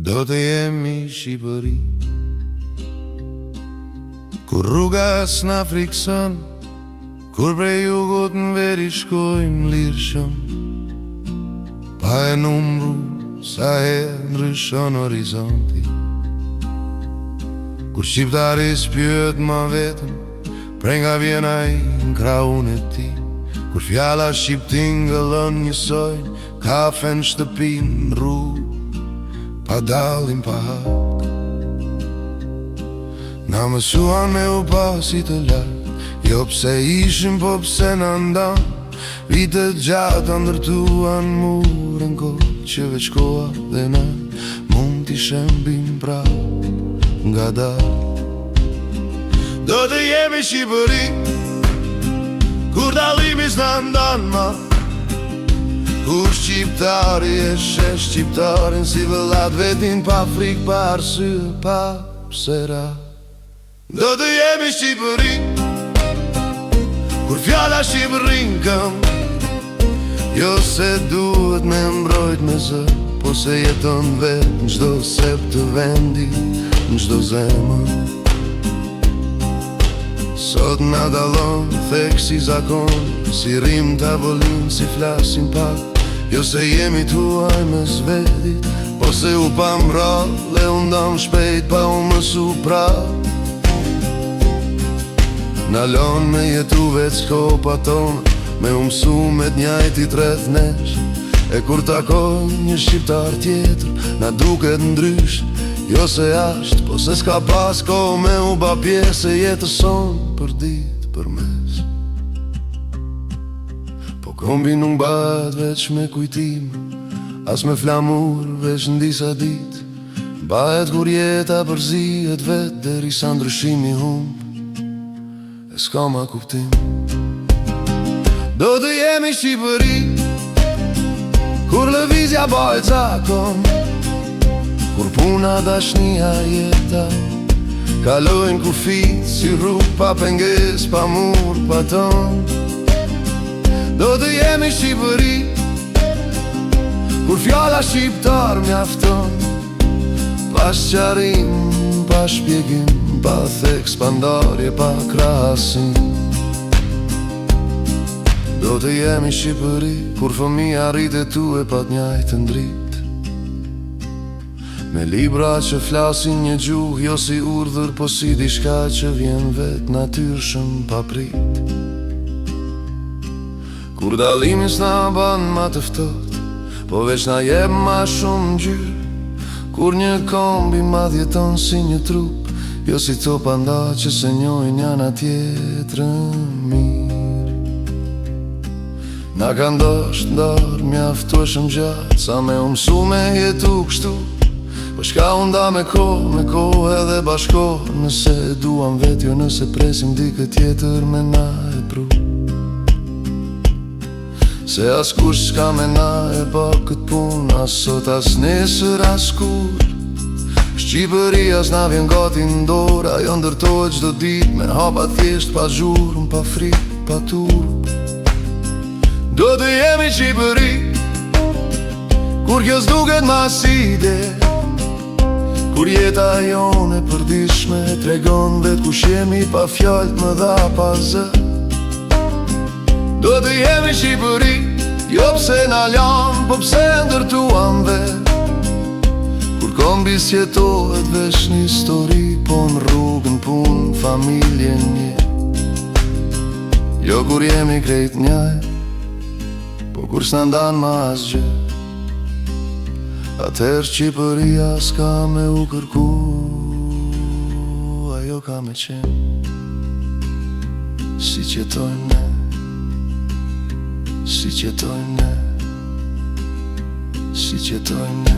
Do të jemi Shqipëri, kur rruga s'na frikson, kur prej jugut në veri shkojmë lirshëm, pa e numru sa e ndryshon horizonti. Kur shqiptari s'pyet ma vetëm, prej nga vjen ai në krahun e ti. Kur fjala shqiptin gëllon njësojnë, kafe në shtëpin në rrugë, pa dallim pa hak. Na mësuan me u pasi të lartë, jo pse ishim po pse na ndan. Vitet gjatë ndërtuan murën kohë, që veç koha dhe na mund t'i shembim prapë nga dalë. Do të jemi Shqipëri, kur dallimi s'na ndan ma, kur shqiptari e shesh shqiptarin si vëllat vetin, pa frik, pa arsye, pa psera. Do të jemi Shqipëri, kur fjala Shqipërin këm, jo se duhet me mbrojt me zë, po se jeton vet në çdo sep të vendi, në çdo zemër. Sot na dallon thek si zakon, si rim tavolin, si flasim pak, jo se jemi tuaj mes vetit, po se u pa mbrall e u ndam shpejt pa u mësu prap. Na lon me jetu veç kopa tonë, me u mësu me t'njajtit rreth nesh. E kur takoj një shqiptar tjetër, na duket ndrysh, jo se ashtë, po se s'ka pas ko me u ba pjesë e jetëson për ditë për mes. Po kombi nuk bat veç me kujtim, as me flamur veç në disa dit, bahet kur jeta përzihet vet deri sa ndryshimi humb, e s'ka ma kuptim. Do të jemi Shqipëri, kur lëvizja bëhet zakon, kur puna, dashnia, jeta kalojnë kufit si rrug pa penges, pa mur, pa ton. Do të jemi Shqipëri, kur fjala shqiptar mjafton, pa sqarim, pa shpjegim, pa theks, pa ndarje, pa krahasim. Do të jemi Shqipëri, kur fëmija rritet tu e pa t'njajtën dritë, me libra që flasin një gjuhë, jo si urdhër, po si diçka që vjen vet natyrshëm pa prit. Kur dallimi s'na ban ma të ftohtë, po veç na jep ma shumë ngjyrë, kur një kombi ma djeton si një trup, jo si to panda që se njojnë njana tjetrën mirë. Na ka ndosht ndarë mjaftueshëm gjatë, sa me u mësu me jetu kështu, po shka unda me kohë edhe bashkohë, nëse duam vet, jo nëse presim dikë tjetër me na e pru. Se as kush s'ka me na e ba këtë pun, as sot, as nesër, as kur. Shqipëria s'na vjen gati ndora, jo ndërtojt çdo dit me hapa thjesht, pa zhurmë, pa frik, pa turp. Do të jemi Shqipëri, kur kjo s'duket ma si ide, kur jeta jone përditshme tregon vet kush jemi, pa fjallë më dha pa zë. Do të jemi Shqipëri, jo pse na lan, po pse ndërtuam vet, kur kombi s'jetohet veç një histori, po në rrugën, pun, familjen një. Jo kur jemi krejt njaj, po kur s'na ndan ma asgjë, atëherë Shqipëria s'ka me u kërku, ajo ka me qenë si qjetojmë ne, si qjetojmë ne, si qjetojmë ne.